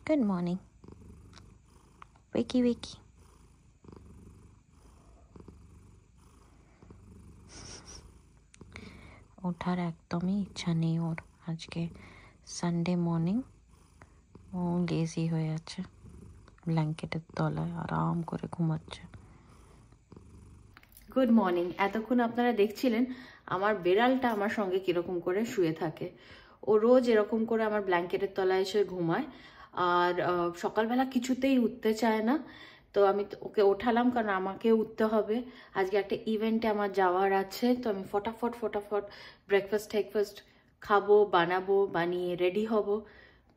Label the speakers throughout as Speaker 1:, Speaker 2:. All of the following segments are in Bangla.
Speaker 1: Good morning. Wakey, wakey. ওঠার একদমই ইচ্ছা নেই ওর। আজকে সানডে মর্নিং ও লেজি হয়ে আছে, ব্ল্যাঙ্কেটের তলায় আরাম করে ঘুমাচ্ছে।
Speaker 2: Good morning. এতক্ষণ আপনারা দেখছিলেন আমার বেড়ালটা আমার সঙ্গে কিরকম করে শুয়ে থাকে। ও রোজ এরকম করে আমার ব্ল্যাঙ্কেটের তলায় এসে ঘুমায়, আর সকালবেলা কিছুতেই উঠতে চায় না। তো আমি ওকে ওঠালাম, কারণ আমাকে উঠতে হবে। আজকে একটা ইভেন্টে আমার যাওয়ার আছে, তো আমি ফটাফট ব্রেকফাস্ট খাবো, বানাবো, বানিয়ে রেডি হব।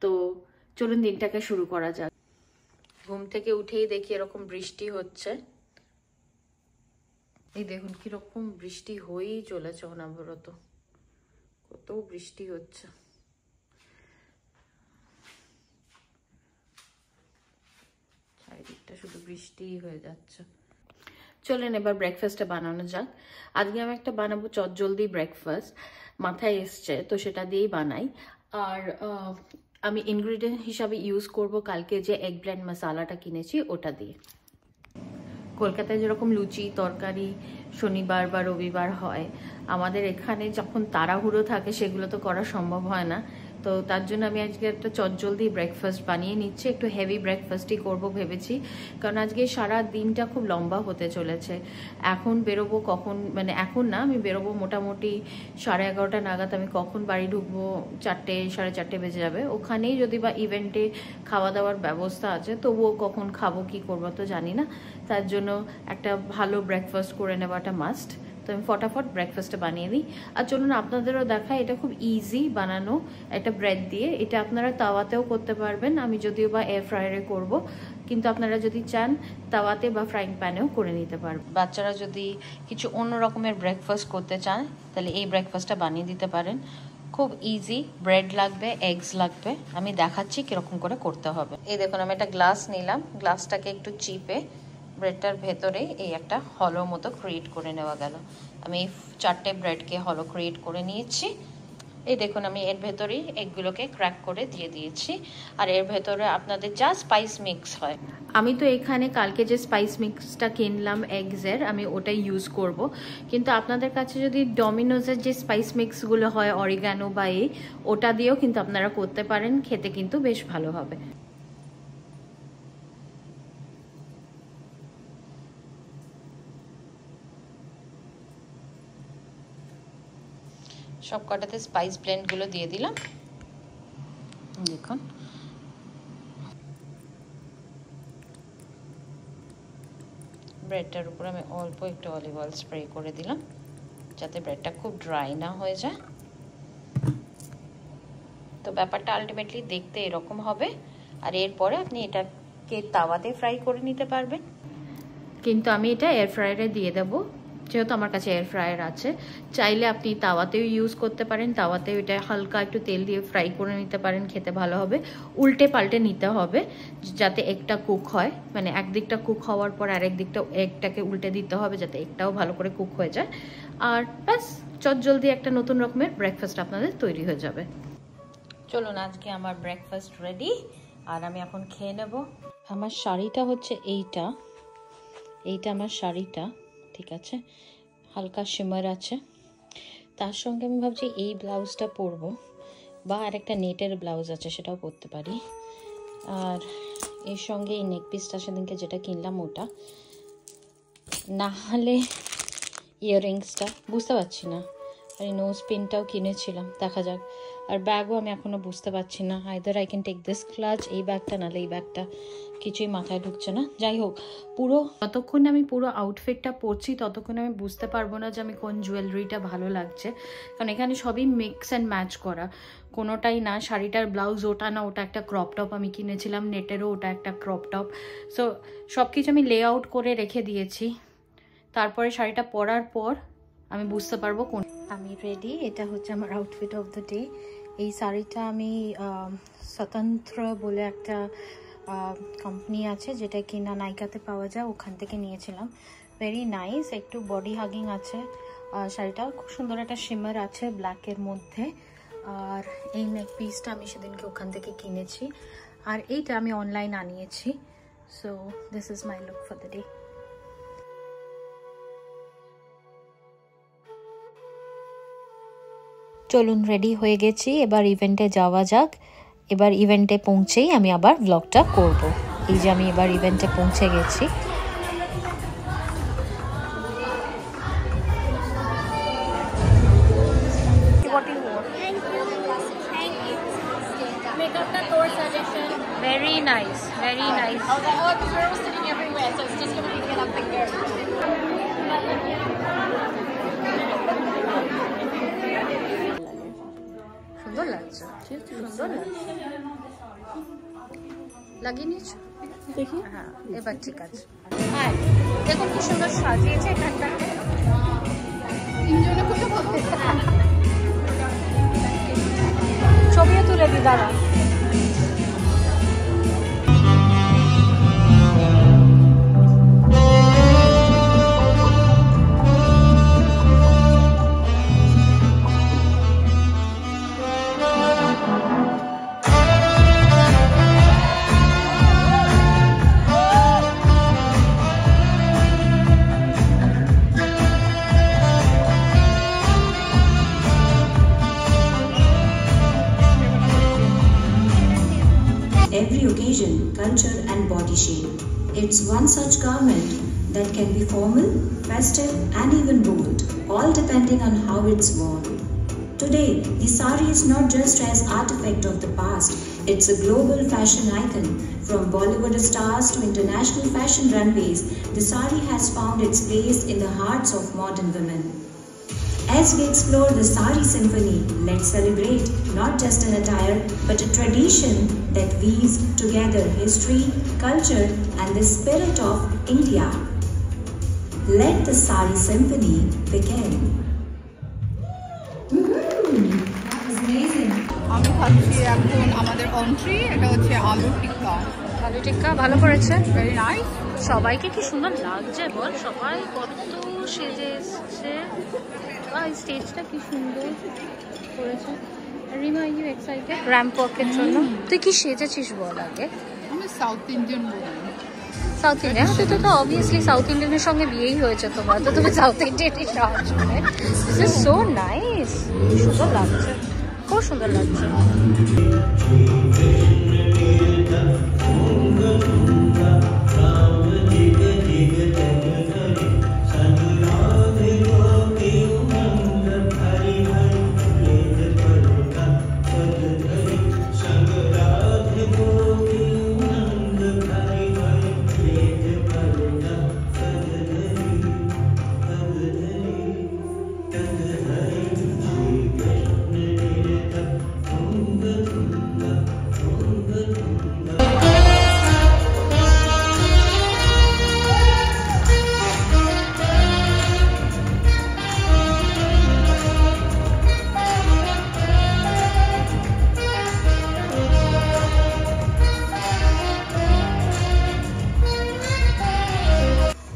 Speaker 2: তো চলুন দিনটাকে শুরু করা যাক। ঘুম থেকে উঠেই দেখি এরকম বৃষ্টি হচ্ছে। এই দেখুন কিরকম বৃষ্টি হয়েই চলেছে অনবরত, কত বৃষ্টি হচ্ছে। চারিদিকটা শুধু বৃষ্টিই হয়ে যাচ্ছে। চলেন এবার ব্রেকফাস্টটা বানানো যাক। আজকে আমি একটা বানাবো চটজলদি ব্রেকফাস্ট, মাথায় এসছে তো সেটা দিয়েই বানাই। আর আমি ইনগ্রিডিয়েন্ট হিসাবে ইউজ করব কালকে যে এগ ব্লেন্ড মশলাটা কিনেছি ওটা দিয়ে। কলকাতায় যেরকম লুচি তরকারি শনিবার বা রবিবার হয়, আমাদের এখানে যখন তাড়াহুড়ো থাকে সেগুলো তো করা সম্ভব হয় না। তো তার জন্য আমি আজকে একটা চটজলদি ব্রেকফাস্ট বানিয়ে নিচ্ছি। একটু হেভি ব্রেকফাস্টই করব ভেবেছি, কারণ আজকে সারা দিনটা খুব লম্বা হতে চলেছে। এখন বেরোবো কখন, মানে এখন না, আমি বেরোবো মোটামুটি 11:30 নাগাদ। আমি কখন বাড়ি ঢুকবো 4টে 4:30 বেজে যাবে। ওখানেই যদি বা ইভেন্টে খাওয়া দাওয়ার ব্যবস্থা আছে, তবুও কখন খাবো কি করবো তো জানি না। তার জন্য একটা ভালো ব্রেকফাস্ট করে নেওয়াটা মাস্ট। তো আমি ফটাফট ব্রেকফাস্টটা বানিয়ে নিই। আর চলুন আপনাদেরও দেখায়, এটা খুব ইজি বানানো একটা ব্রেড দিয়ে। এটা আপনারা তাওয়াতেও করতে পারবেন, আমি যদিও বা এয়ার ফ্রায়ারে করব, কিন্তু আপনারা যদি চান তাওয়াতে বা ফ্রাইং প্যানেও করে নিতে পারবেন। বাচ্চারা যদি কিছু অন্য রকমের ব্রেকফাস্ট করতে চান তাহলে এই ব্রেকফাস্টটা বানিয়ে দিতে পারেন। খুব ইজি, ব্রেড লাগবে, এগস লাগবে, আমি দেখাচ্ছি কিরকম করে করতে হবে। এই দেখুন আমি একটা গ্লাস নিলাম, গ্লাসটাকে একটু চিপে ব্রেডটার ভেতরে এই একটা হলো মতো ক্রিয়েট করে নেওয়া গেল। আমি এই 4টে ব্রেডকে হলো ক্রিয়েট করে নিয়েছি। এই দেখুন আমি এর ভেতরেই এগগুলোকে ক্র্যাক করে দিয়ে দিয়েছি। আর এর ভেতরে আপনাদের যা স্পাইস মিক্স হয়, আমি তো এখানে কালকে যে স্পাইস মিক্সটা কিনলাম এগসের, আমি ওটাই ইউজ করব। কিন্তু আপনাদের কাছে যদি ডমিনোজের যে স্পাইস মিক্সগুলো হয় অরিগানো বা ওটা দিয়েও কিন্তু আপনারা করতে পারেন, খেতে কিন্তু বেশ ভালো হবে। সব কটাতে স্পাইস ব্লেন্ডগুলো দিয়ে দিলাম। দেখুন ব্রেডটার উপর আমি অল্প একটু অলিভ অয়েল স্প্রে করে দিলাম, যাতে ব্রেডটা খুব ড্রাই না হয়ে যায়। তো ব্যাপারটা আলটিমেটলি দেখতে এরকম হবে। আর এরপরে আপনি এটাকে তাওয়াতে ফ্রাই করে নিতে পারবেন, কিন্তু আমি এটা এয়ার ফ্রায়ারে দিয়ে দেবো, যেহেতু আমার কাছে এয়ার ফ্রায়ার আছে। চাইলে আপনি তাওয়াতেও ইউজ করতে পারেন, তাওয়াতেও এটা হালকা একটু তেল দিয়ে ফ্রাই করে নিতে পারেন, খেতে ভালো হবে। উল্টে পাল্টে নিতে হবে যাতে একটা কুক হয়, মানে একদিকটা কুক হওয়ার পর আরেক দিকটা এগটাকে উল্টে দিতে হবে যাতে একটাও ভালো করে কুক হয়ে যায়। আর ব্যাস, চটজলদি একটা নতুন রকমের ব্রেকফাস্ট আপনাদের তৈরি হয়ে যাবে। চলুন আজকে আমার ব্রেকফাস্ট রেডি, আর আমি এখন খেয়ে নেব। আমার শাড়িটা হচ্ছে এইটা আমার শাড়িটা, ঠিক আছে, হালকা শিমার আছে। তার সঙ্গে আমি ভাবছি এই ব্লাউজটা পরবো, বা আরেকটা নেটের ব্লাউজ আছে সেটাও পরতে পারি। আর এর সঙ্গে এই নেক পিসটা সেদিনকে যেটা কিনলাম ওটা, না হলে ইয়াররিংসটা, বুঝতে পারছি না। আর এই নোজ পিনটাও কিনেছিলাম, দেখা যাক। আর ব্যাগও আমি এখনও বুঝতে পারছি না, either I can take this clutch, এই ব্যাগটা, নাহলে এই ব্যাগটা, কিছুই মাথায় ঢুকছে না। যাই হোক, যতক্ষণ আমি পুরো আউটফিটটা পরছি ততক্ষণ আমি বুঝতে পারবো না যে আমি কোন জুয়েলারিটা ভালো লাগছে, কারণ এখানে সবই মিক্স অ্যান্ড ম্যাচ করা, কোনোটাই না। শাড়িটার ব্লাউজ ওটা না, ওটা একটা ক্রপ টপ আমি কিনেছিলাম, নেটেরও ওটা একটা ক্রপ টপ। সো সব কিছু আমি লে আউট করে রেখে দিয়েছি, তারপরে শাড়িটা পরার পর আমি বুঝতে পারবো কোন। আমি রেডি, এটা হচ্ছে আমার আউটফিট অফ দ্য ডে। এই শাড়িটা আমি স্বতন্ত্র বলে একটা কোম্পানি আছে যেটা কিনা নাইকাতে পাওয়া যায়, ওখান থেকে নিয়েছিলাম। ভেরি নাইস, একটু বডি হাগিং আছে। শাড়িটা খুব সুন্দর একটা শিমার আছে ব্ল্যাকের মধ্যে। আর এই নেক পিসটা আমি সেদিনকে ওখান থেকে কিনেছি। আর এইটা আমি অনলাইন আনিয়েছি। So this is my look for the day.
Speaker 1: চলুন রেডি হয়ে গেছি, এবার ইভেন্টে যাওয়া যাক। এবার ইভেন্টে পৌঁছেই আমি আবার ব্লগটা করব। এই যে আমি এবার ইভেন্টে পৌঁছে গেছি।
Speaker 2: Very nice, very nice.
Speaker 3: Oh, the girl was sitting everywhere, so it's just going to be get up there.
Speaker 2: সুন্দর লাগছে, সুন্দর লাগছে। লাগিয়ে নিয়েছো? দেখি। হ্যাঁ, এবার ঠিক আছে। হ্যাঁ, দেখুন কি সুন্দর সাজিয়েছে এখানটাকে। ছবিও তুলে দি দাদা।
Speaker 4: Every occasion, culture and body shape. It's one such garment that can be formal, festive and even bold, all depending on how it's worn. Today, the sari is not just an artifact of the past, it's a global fashion icon. From Bollywood stars to international fashion runways, the sari has found its place in the hearts of modern women. As we explore the Sari Symphony, let's celebrate not just an attire, but a tradition that weaves together history, culture, and the spirit of India. Let the Sari Symphony begin. That was amazing.
Speaker 3: আমি খাচ্ছি এখন আমাদের এন্ট্রি, এটা হচ্ছে আলু টিক্কা।
Speaker 2: আলু টিক্কা ভালো করেছে,
Speaker 3: ভেরি নাইস।
Speaker 2: সবাইকে কি সুন্দর লাগছে বল, সবাই কত সেজে এসছে। স্টেজটা কি সুন্দর করেছে। রিমা, ইউ এক্সাইটেড র্যাম্প ওয়াকের জন্য? তুই কি সেজেছিস বল আগে?
Speaker 3: আমি সাউথ ইন্ডিয়ান বলি।
Speaker 2: South Indian? তুই তো অবভিয়াসলি সাউথ ইন্ডিয়ানের সঙ্গে বিয়েই হয়েছে তোমার, তো তুমি সাউথ ইন্ডিয়ানই সাজ করে। দিস ইজ সো নাইস, সুন্দর লাগছে, খুব সুন্দর লাগছে।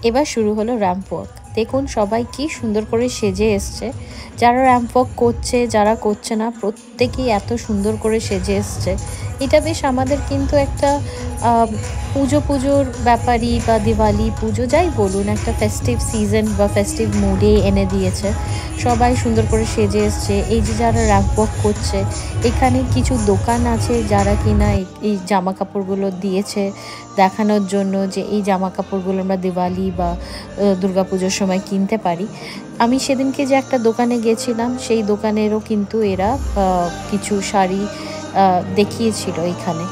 Speaker 1: এবার শুরু হলো র্যাম্প ওয়াক। দেখুন সবাই কি সুন্দর করে সেজে এসছে। যারা র্যাম্প ওয়াক করছে, যারা করছে না, প্রত্যেকেই এত সুন্দর করে সেজে এসছে। এটা বেশ আমাদের কিন্তু একটা পুজোর ব্যাপারই বা দিওয়ালি পুজো যাই বলুন, একটা ফেস্টিভ সিজন বা ফেস্টিভ মুডে এনে দিয়েছে। সবাই সুন্দর করে সেজে এসছে। এই যে যারা র্যাম্প ওয়াক করছে, এখানে কিছু দোকান আছে যারা কিনা এই জামা কাপড়গুলো দিয়েছে দেখানোর জন্য যে এই জামা কাপড়গুলো আমরা দিওয়ালি বা দুর্গাপুজোর সময় কিনতে পারি। আমি সেদিনকে যে একটা দোকানে গেছিলাম, সেই দোকানেরও কিন্তু এরা কিছু শাড়ি দেখিয়েছিল এখানে।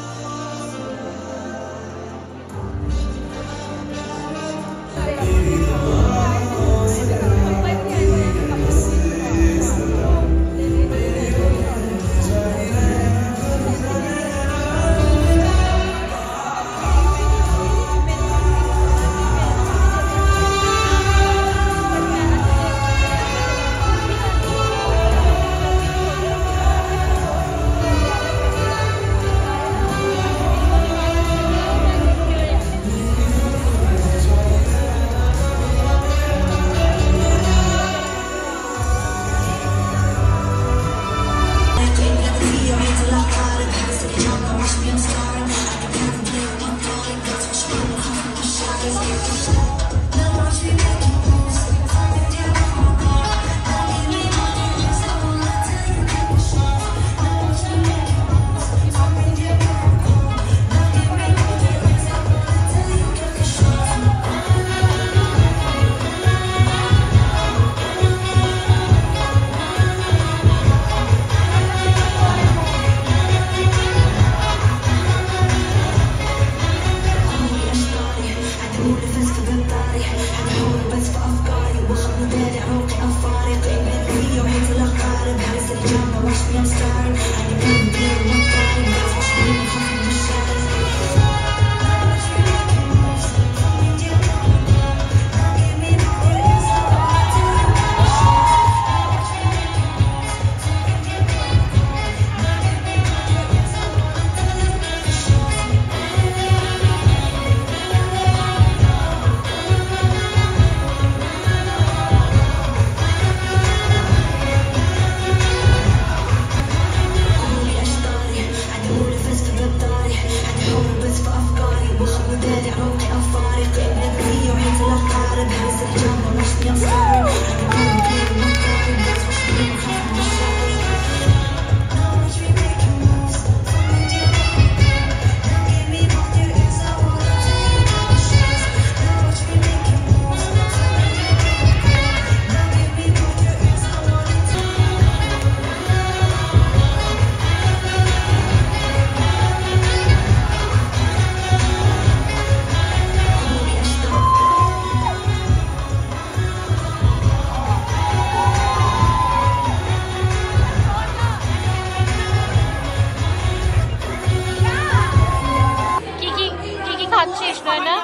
Speaker 2: না?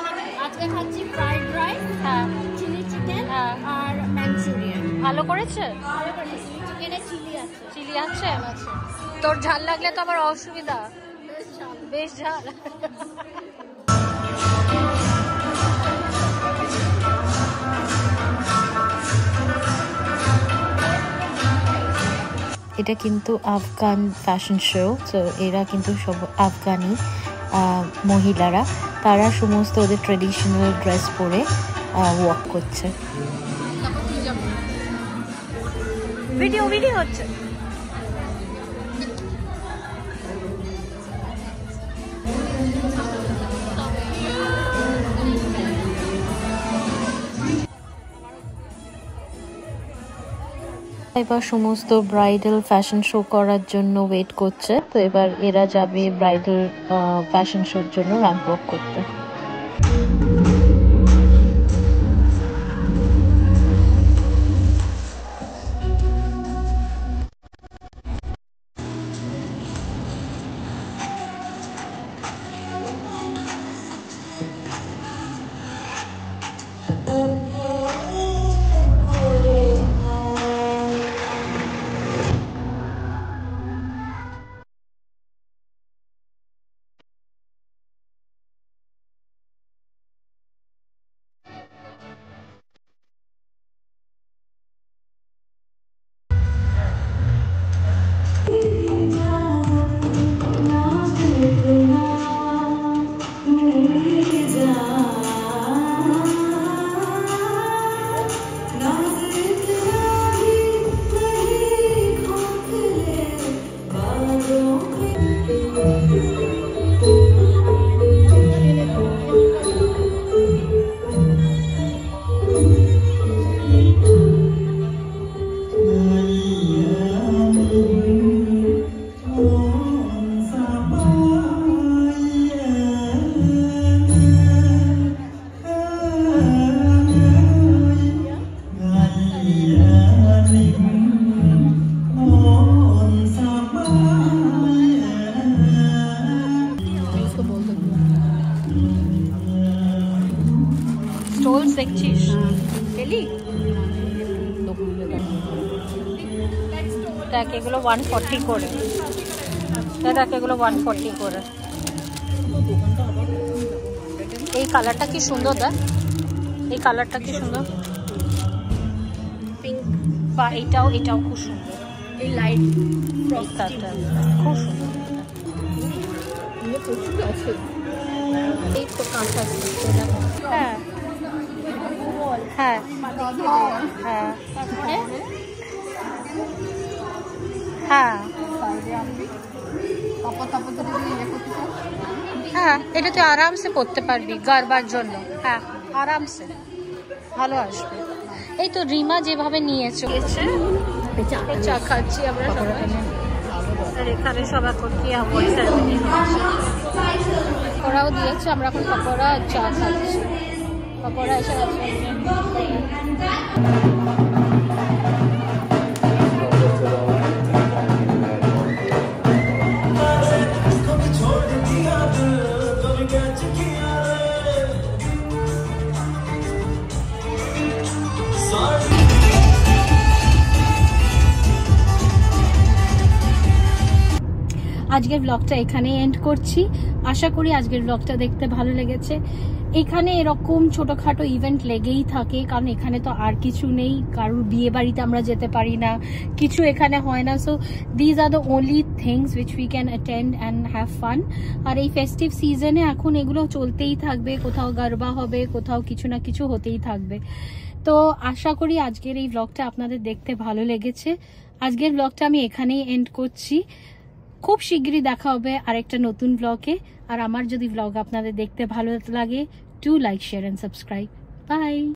Speaker 1: আজকে খাচ্ছি ফ্রাইড রাইস,
Speaker 2: হ্যাঁ
Speaker 1: চিলি চিকেন
Speaker 2: হ্যাঁ।
Speaker 1: আর ম্যাঞ্চুরিয়ান।
Speaker 2: ভালো করেছে?
Speaker 1: চিকেনে চিলি আছে।
Speaker 2: চিলি আছে? তোর ঝাল লাগলে তো আমার অসুবিধা। বেশ ঝাল।
Speaker 1: এটা কিন্তু আফগান ফ্যাশন শো, তো এরা কিন্তু সব আফগানি মহিলারা, তারা সমস্ত ওদের ট্রেডিশনাল ড্রেস পরে ওয়াক করছে।
Speaker 2: ভিডিও হচ্ছে।
Speaker 1: এবার সমস্ত ব্রাইডাল ফ্যাশন শো করার জন্য ওয়েট করছে, তো এবার এরা যাবে ব্রাইডাল ফ্যাশন শোর জন্য র্যাম্প ওয়াক করতে।
Speaker 2: স্টলস দেখছিস? পেলি? দেখ এগুলো 140 করে। দেখ এগুলো 140 করে। এই কালারটা কি সুন্দর, দেখ এই কালারটা কি সুন্দর, পিঙ্ক। বা এটাও খুব সুন্দর,
Speaker 3: এই লাইট
Speaker 2: কালারটা খুব সুন্দর।
Speaker 3: প্রচুর আছে।
Speaker 2: এই তো কাঁচা হ্যাঁ হ্যাঁ হ্যাঁ হ্যাঁ হ্যাঁ, এটা তুই আরামসে পরতে পারবি গরবার জন্য। হ্যাঁ আরামসে ভালো আসবে। এই তো রিমা যেভাবে নিয়ে চলেছে, চা খাচ্ছি আমরা সবাই। আর এখানে সব এখন কি অ্যাওয়ার্ড সেরেমনি হচ্ছে, পকোড়াও দিয়েছে। আমরা এখন পকোড়া আর চা খাচ্ছি। পকোড়া এসে গেছে। আজকের ব্লগটা এখানে এন্ড করছি। আশা করি আজকের ব্লগটা দেখতে ভালো লেগেছে। এখানে এরকম ছোটখাটো ইভেন্ট লেগেই থাকে, কারণ এখানে তো আর কিছু নেই, কারোর বিয়ে বাড়িতে আমরা যেতে পারি না, কিছু এখানে হয় না। So these are the only things which we can attend and have fun. আর এই ফেস্টিভ সিজনে এখন এগুলো চলতেই থাকবে, কোথাও গরবা হবে, কোথাও কিছু না কিছু হতেই থাকবে। তো আশা করি আজকের এই ব্লগটা আপনাদের দেখতে ভালো লেগেছে। আজকের ব্লগটা আমি এখানেই এন্ড করছি। খুব শীঘ্রই দেখা হবে আরেকটা নতুন ব্লগে। আর আমার যদি ব্লগ আপনাদের দেখতে ভালো লাগে, do like, share and subscribe. By.